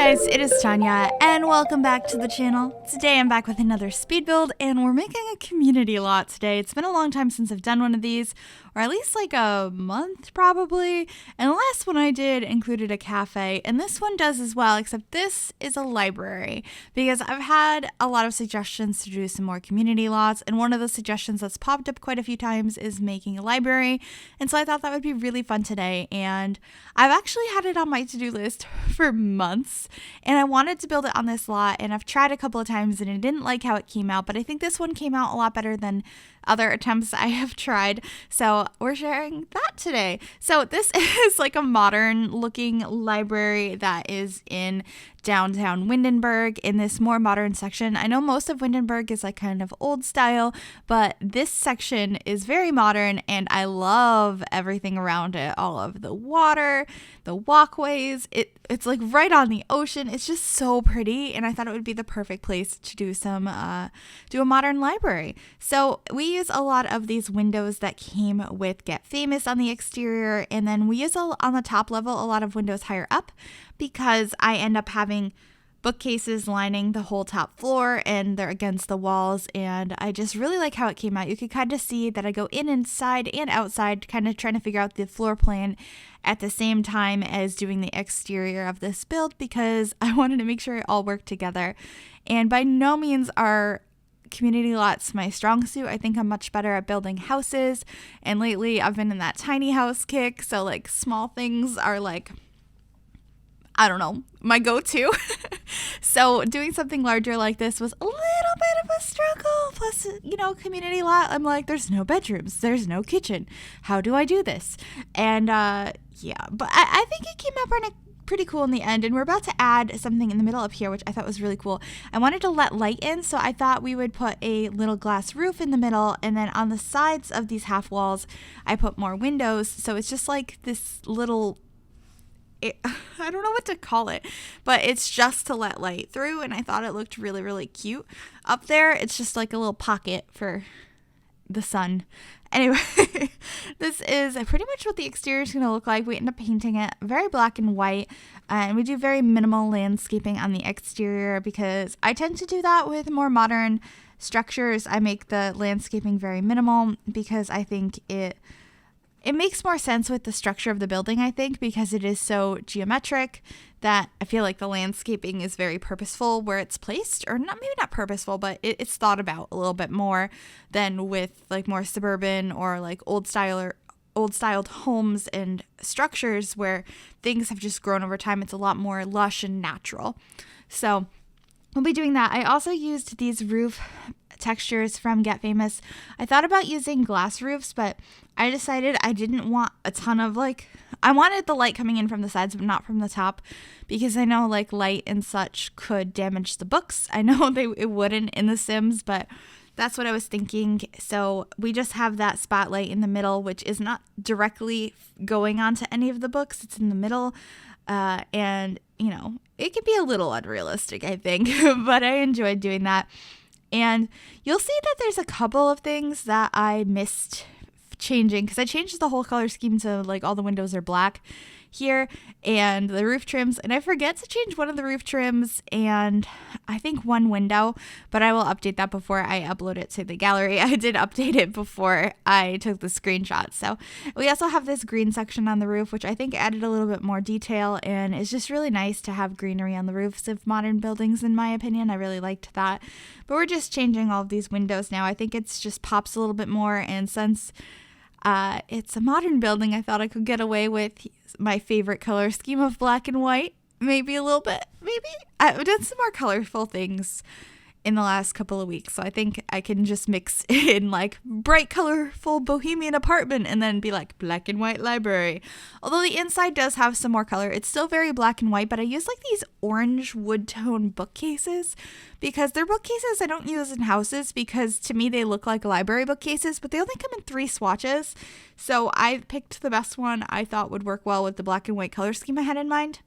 guys, it is Tanya, and welcome back to the channel. Today I'm back with another speed build, and we're making a community lot today. It's been a long time since I've done one of these, or at least like a month probably, and the last one I did included a cafe, and this one does as well, except this is a library, because I've had a lot of suggestions to do some more community lots, and one of the suggestions that's popped up quite a few times is making a library, and so I thought that would be really fun today, and I've actually had it on my to-do list for months, and I wanted to build it on this lot, and I've tried a couple of times and I didn't like how it came out, but I think this one came out a lot better than other attempts I have tried, so we're sharing that today. So this is like a modern looking library that is in downtown Windenburg in this more modern section. I know most of Windenburg is like kind of old style, but this section is very modern and I love everything around it. All of the water, the walkways, it's like right on the ocean. It's just so pretty, and I thought it would be the perfect place to do a modern library. So we use a lot of these windows that came with Get Famous on the exterior, and then we use on the top level a lot of windows higher up because I end up having bookcases lining the whole top floor and they're against the walls, and I just really like how it came out. You could kind of see that I go inside and outside, kind of trying to figure out the floor plan at the same time as doing the exterior of this build because I wanted to make sure it all worked together. And by no means are community lots my strong suit. I think I'm much better at building houses, and lately I've been in that tiny house kick, so like small things are like, I don't know, my go-to. So doing something larger like this was a little bit of a struggle. Plus, community lot, I'm like, there's no bedrooms, there's no kitchen. How do I do this? And but I think it came out pretty cool in the end, and we're about to add something in the middle up here, which I thought was really cool. I wanted to let light in, so I thought we would put a little glass roof in the middle, and then on the sides of these half walls, I put more windows, so it's just like this little, I don't know what to call it, but it's just to let light through, and I thought it looked really, really cute. Up there, it's just like a little pocket for the sun. Anyway, this is pretty much what the exterior is going to look like. We end up painting it very black and white, and we do very minimal landscaping on the exterior because I tend to do that with more modern structures. I make the landscaping very minimal because I think it makes more sense with the structure of the building, I think, because it is so geometric that I feel like the landscaping is very purposeful where it's placed, or maybe not purposeful, but it's thought about a little bit more than with like more suburban or like old styled homes and structures where things have just grown over time. It's a lot more lush and natural. So we'll be doing that. I also used these roof textures from Get Famous. I thought about using glass roofs, but I decided I didn't want a ton of I wanted the light coming in from the sides, but not from the top, because I know like light and such could damage the books. I know it wouldn't in The Sims, but that's what I was thinking. So we just have that spotlight in the middle, which is not directly going onto any of the books. It's in the middle, and it can be a little unrealistic, I think, but I enjoyed doing that. And you'll see that there's a couple of things that I missed changing because I changed the whole color scheme to like all the windows are black here and the roof trims, and I forget to change one of the roof trims and I think one window, but I will update that before I upload it to the gallery. I did update it before I took the screenshot. So we also have this green section on the roof, which I think added a little bit more detail, and it's just really nice to have greenery on the roofs of modern buildings, in my opinion. I really liked that. But we're just changing all of these windows now. I think it's just pops a little bit more, and since it's a modern building, I thought I could get away with my favorite color scheme of black and white. Maybe a little bit. Maybe I've done some more colorful things in the last couple of weeks, so I think I can just mix in like bright, colorful bohemian apartment and then be like black and white library. Although the inside does have some more color, it's still very black and white, but I use like these orange wood tone bookcases because they're bookcases I don't use in houses because to me they look like library bookcases, but they only come in 3 swatches. So I picked the best one I thought would work well with the black and white color scheme I had in mind.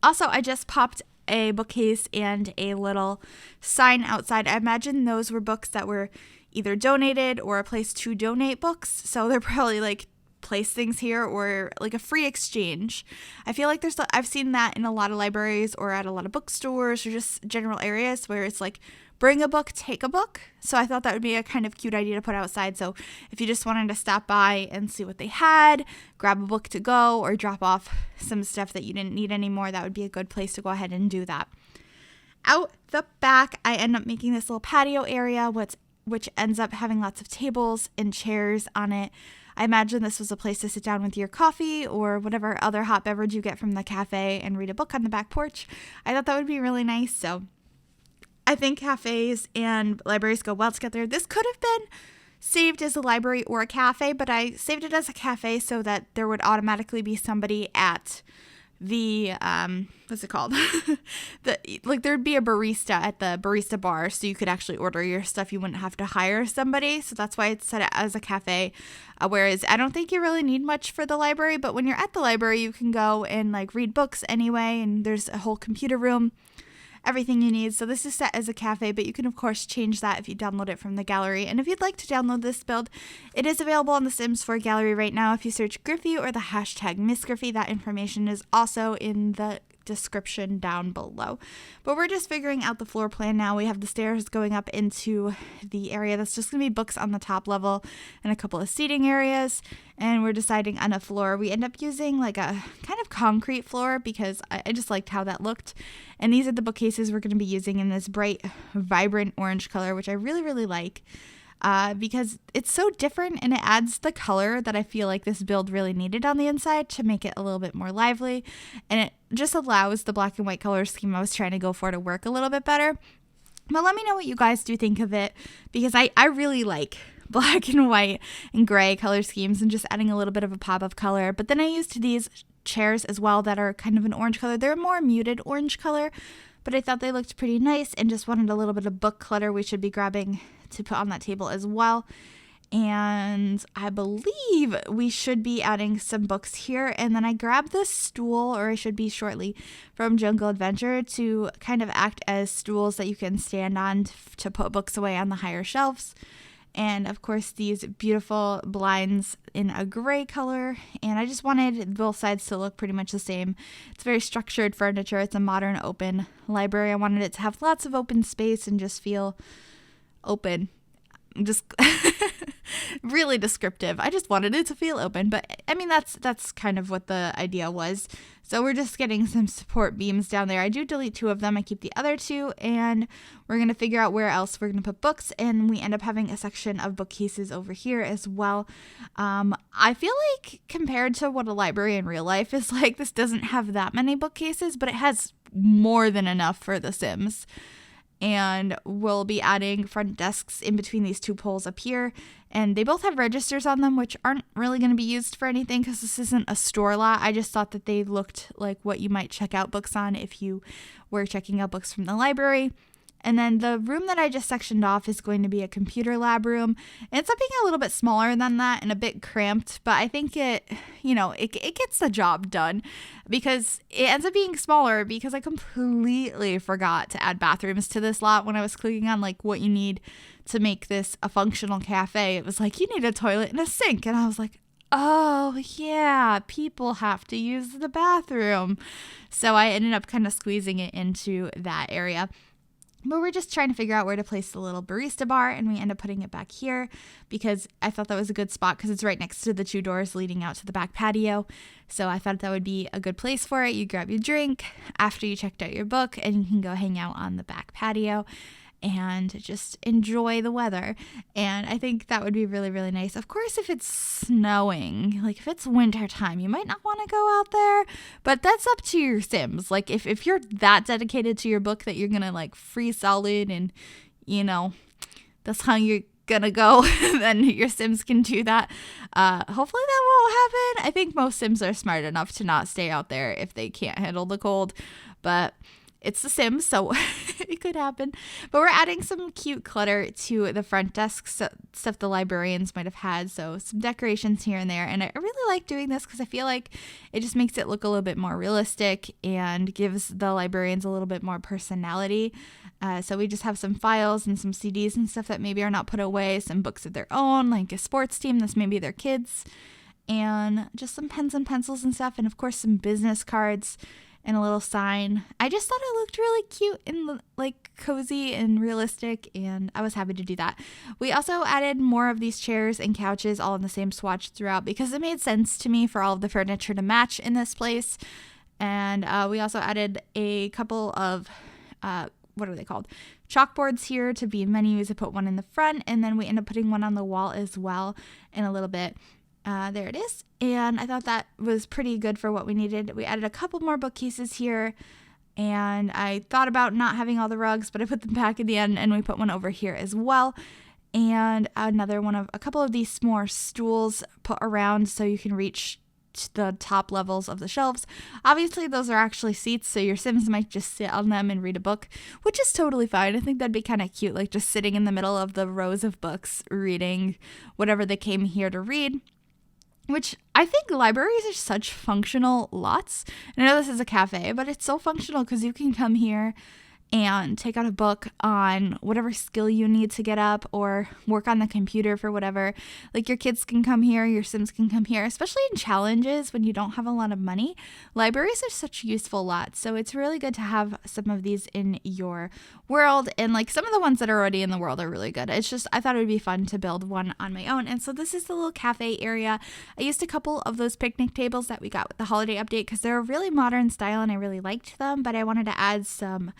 Also, I just popped a bookcase and a little sign outside. I imagine those were books that were either donated or a place to donate books, so they're probably like place things here, or like a free exchange. I feel like I've seen that in a lot of libraries or at a lot of bookstores or just general areas where it's like bring a book, take a book. So I thought that would be a kind of cute idea to put outside. So if you just wanted to stop by and see what they had, grab a book to go, or drop off some stuff that you didn't need anymore, that would be a good place to go ahead and do that. Out the back, I end up making this little patio area, which ends up having lots of tables and chairs on it. I imagine this was a place to sit down with your coffee or whatever other hot beverage you get from the cafe and read a book on the back porch. I thought that would be really nice. So I think cafes and libraries go well together. This could have been saved as a library or a cafe, but I saved it as a cafe so that there would automatically be somebody at the what's it called there'd be a barista at the barista bar, so you could actually order your stuff. You wouldn't have to hire somebody, so that's why it's set as a cafe, whereas I don't think you really need much for the library, but when you're at the library you can go and like read books anyway, and there's a whole computer room, everything you need. So this is set as a cafe, but you can of course change that if you download it from the gallery. And if you'd like to download this build, it is available on the Sims 4 gallery right now. If you search Griffy or the hashtag MsGryphi, that information is also in the description down below. But we're just figuring out the floor plan now. We have the stairs going up into the area that's just going to be books on the top level and a couple of seating areas, and we're deciding on a floor. We end up using like a kind of concrete floor because I just liked how that looked, and these are the bookcases we're going to be using in this bright vibrant orange color, which I really like. Because it's so different and it adds the color that I feel like this build really needed on the inside to make it a little bit more lively, and it just allows the black and white color scheme I was trying to go for to work a little bit better. But let me know what you guys do think of it, because I really like black and white and gray color schemes and just adding a little bit of a pop of color. But then I used these chairs as well that are kind of an orange color. They're a more muted orange color, but I thought they looked pretty nice and just wanted a little bit of book clutter we should be grabbing to put on that table as well. And I believe we should be adding some books here. And then I grabbed this stool, or I should be shortly, from Jungle Adventure to kind of act as stools that you can stand on to put books away on the higher shelves. And of course these beautiful blinds in a gray color, and I just wanted both sides to look pretty much the same. It's very structured furniture. It's a modern open library. I wanted it to have lots of open space and just feel open. Just really descriptive. I just wanted it to feel open, but I mean that's kind of what the idea was. So we're just getting some support beams down there. I do delete 2 of them. I keep the other 2, and we're going to figure out where else we're going to put books, and we end up having a section of bookcases over here as well. I feel like compared to what a library in real life is like, this doesn't have that many bookcases, but it has more than enough for The Sims. And we'll be adding front desks in between these 2 poles up here, and they both have registers on them, which aren't really going to be used for anything because this isn't a store lot. I just thought that they looked like what you might check out books on if you were checking out books from the library. And then the room that I just sectioned off is going to be a computer lab room. It ends up being a little bit smaller than that and a bit cramped, but I think it gets the job done because it ends up being smaller because I completely forgot to add bathrooms to this lot when I was clicking on like what you need to make this a functional cafe. It was like, you need a toilet and a sink. And I was like, oh yeah, people have to use the bathroom. So I ended up kind of squeezing it into that area. But we're just trying to figure out where to place the little barista bar, and we end up putting it back here because I thought that was a good spot because it's right next to the 2 doors leading out to the back patio. So I thought that would be a good place for it. You grab your drink after you checked out your book, and you can go hang out on the back patio and just enjoy the weather. And I think that would be really nice. Of course, if it's snowing, like if it's winter time, you might not want to go out there, but that's up to your Sims. Like if you're that dedicated to your book that you're gonna like freeze solid and that's how you're gonna go, then your Sims can do that. Hopefully that won't happen. I think most Sims are smart enough to not stay out there if they can't handle the cold, but it's The Sims, so it could happen. But we're adding some cute clutter to the front desk, stuff the librarians might have had. So some decorations here and there. And I really like doing this because I feel like it just makes it look a little bit more realistic and gives the librarians a little bit more personality. So we just have some files and some CDs and stuff that maybe are not put away, some books of their own, like a sports team that's maybe their kids. and just some pens and pencils and stuff, and of course some business cards and a little sign. I just thought it looked really cute and like cozy and realistic, and I was happy to do that. We also added more of these chairs and couches all in the same swatch throughout because it made sense to me for all of the furniture to match in this place. And we also added a couple of what are they called? Chalkboards here to be menus. I put one in the front, and then we end up putting one on the wall as well in a little bit. There it is. And I thought that was pretty good for what we needed. We added a couple more bookcases here, and I thought about not having all the rugs, but I put them back in the end, and we put one over here as well. And another one of a couple of these more stools put around so you can reach the top levels of the shelves. Obviously, those are actually seats, so your Sims might just sit on them and read a book, which is totally fine. I think that'd be kind of cute, like just sitting in the middle of the rows of books, reading whatever they came here to read. Which I think libraries are such functional lots. And I know this is a cafe, but it's so functional because you can come here and take out a book on whatever skill you need to get up or work on the computer for whatever. Like your kids can come here, your Sims can come here, especially in challenges when you don't have a lot of money. Libraries are such useful lots. So it's really good to have some of these in your world. And like some of the ones that are already in the world are really good. It's just, I thought it would be fun to build one on my own. And so this is the little cafe area. I used a couple of those picnic tables that we got with the holiday update because they're a really modern style and I really liked them, but I wanted to add some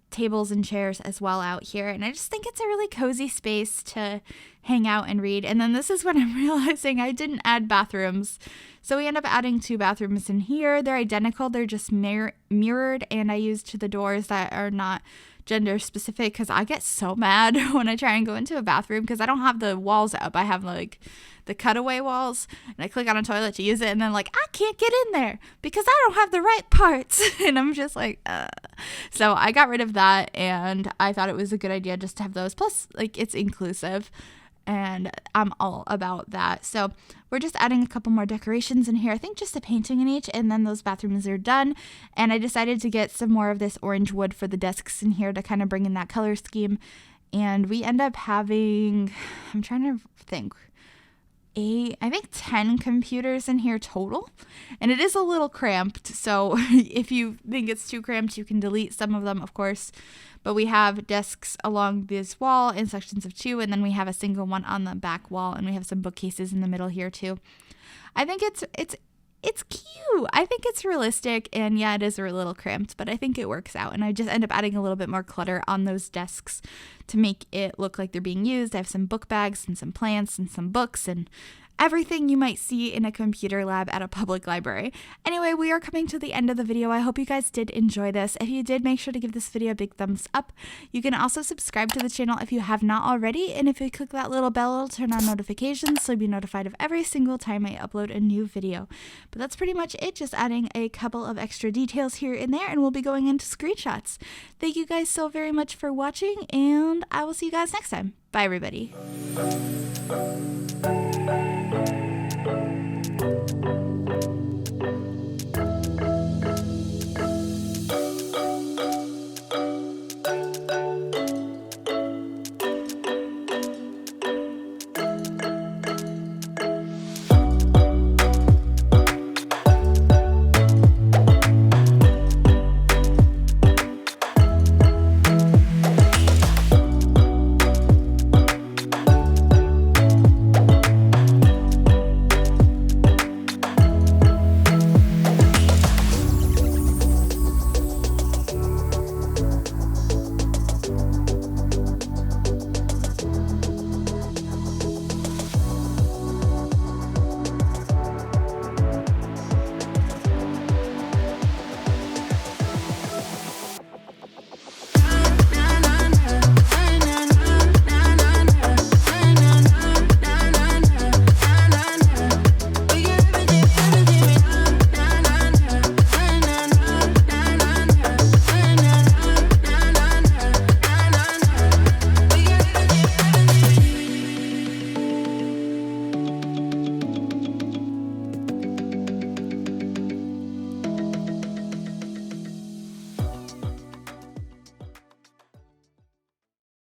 tables and chairs as well out here. And I just think it's a really cozy space to hang out and read. And then this is when I'm realizing I didn't add bathrooms. So we end up adding 2 bathrooms in here. They're identical. They're just mirrored. And I used the doors that are not gender specific because I get so mad when I try and go into a bathroom because I don't have the walls up. I have like the cutaway walls, and I click on a toilet to use it, and then like I can't get in there because I don't have the right parts. And I'm just like, So I got rid of that, and I thought it was a good idea just to have those. Plus, like, it's inclusive, and I'm all about that. So we're just adding a couple more decorations in here. I think just a painting in each, and then those bathrooms are done. And I decided to get some more of this orange wood for the desks in here to kind of bring in that color scheme. And we end up having, I'm trying to think, I think 10 computers in here total, and it is a little cramped, so if you think it's too cramped you can delete some of them, of course, but we have desks along this wall in sections of 2, and then we have a single one on the back wall, and we have some bookcases in the middle here too. I think it's cute. I think it's realistic, and yeah, it is a little cramped, but I think it works out. And I just end up adding a little bit more clutter on those desks to make it look like they're being used. I have some book bags and some plants and some books and everything you might see in a computer lab at a public library. Anyway, we are coming to the end of the video. I hope you guys did enjoy this. If you did, make sure to give this video a big thumbs up. You can also subscribe to the channel if you have not already, and if you click that little bell, it'll turn on notifications so you'll be notified of every single time I upload a new video. But that's pretty much it, just adding a couple of extra details here and there, and we'll be going into screenshots. Thank you guys so very much for watching, and I will see you guys next time. Bye, everybody.